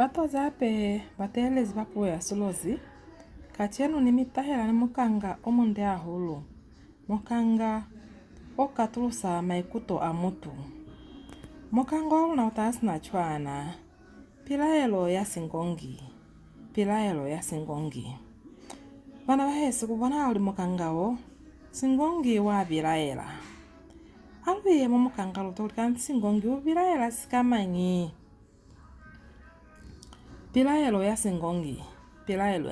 Bato zape batelezi bapo ya solozi katienu nimitahela ni mukanga omunde ahulu mukanga okatulusa maikuto amutu mukanga oluna utasina chwana pilaelo ya singongi bana bahesi kubona ali mukangao singongi wa bilaela aluye mu mukanga lutolika singongi ubilaela sikamanyi pilaelo ya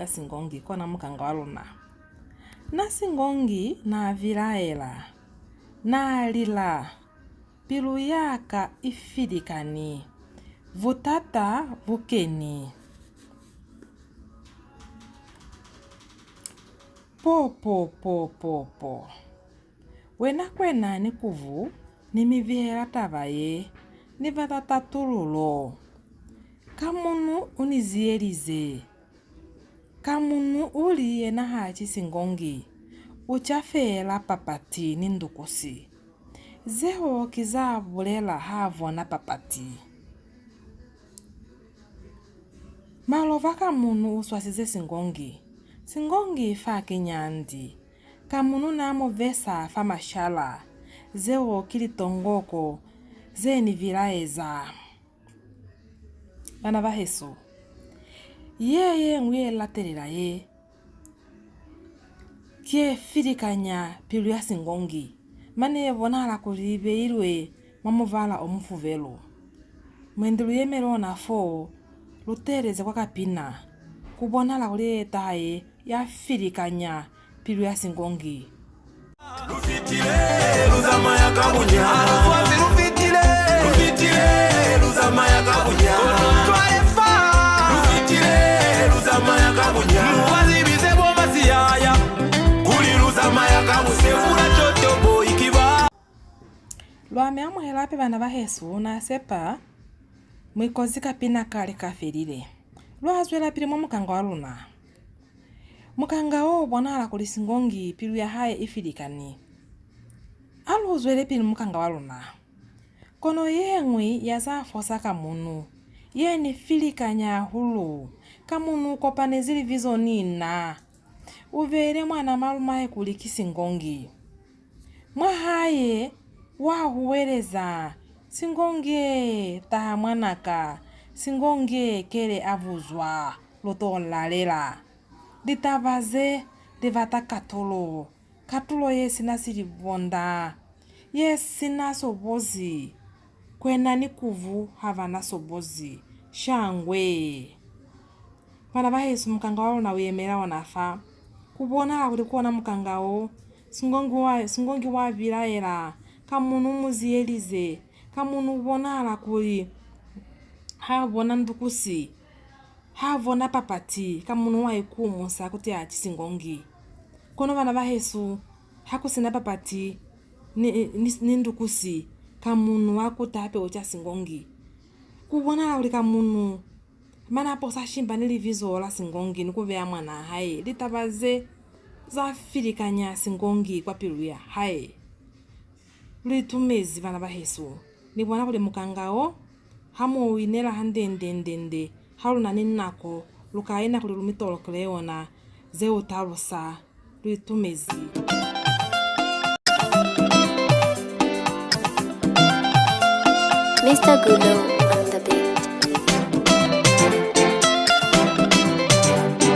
singongi kona mukanga waluna na singongi na vilaela na lila pilu yaka ifidikani vutata vukeni po wena kwena ni kuvu ni mivihela tavaye ni vatatatululo kamunu unizielize kamunu uliye na hachi singongi uchafela papati ni ndukusi zeho kizavulela havo na papati malova kamunu uswasize singongi fa kinyandi kamunu namo vesa fa mashala zeho kilitongoko zeni vilaeza bana bahesu yeye nguye latelela ye kie fidikanya pilu ya singongi mane vonala kulibe ilwe mamuvala omufuvelo mwendilu yemelona fo lutereze kwa kapina kubonala kuleta haye ya fidikanya pilu ya singongi Rufitile luzama ya kabunya Rufitile luzama ya kabunya Rufitile luzama ya kabunya Wazibize bomba siyaya Kuli luzama ya kabusefura chochobo ikiba Lwame amuhelape bana bahesu na sepa mwikozi kapina kale kaferile lwazwela pili mwa mukanga waluna mukanga o bonala kuli singongi pilu ya haye ifidikani aluzwele pili mukanga waluna kono yengwi yazafosa kamunu yeni filikanya hulu kamunu kopane zili vizo nina uvele mwana malumaye kuli kisingongi mwahaye wahuweleza singongi taha mwanaka singongi kele avuzwa lotolalela ditavaze divata katulo yesina silivonda yesina sobozi kwena ni kuvu havana sobozi shangwe bana bahesu mukanga waluna uyemela wanafa kubona kuli kuona mukangao singongi wa vilaela kamunu muzielize kamunu bonala kuli havona ndukusi havona papati kamunu wa ikumusa kuti achi singongi kono bana bahesu hakusina papati ni ndukusi kamunu wakutape ocha singongi kubona uli kamunu mana posa shimba nilivizo la singongi nikuvea mwana haye litabaze za filikanya singongi kwa piluya haye litumezi bana bahesu nibona kuli mukangao hamu winela handendendende haluna ninako lukaina kuli lumitolo kuleona zeu talusa litumezi Mr. Gulo.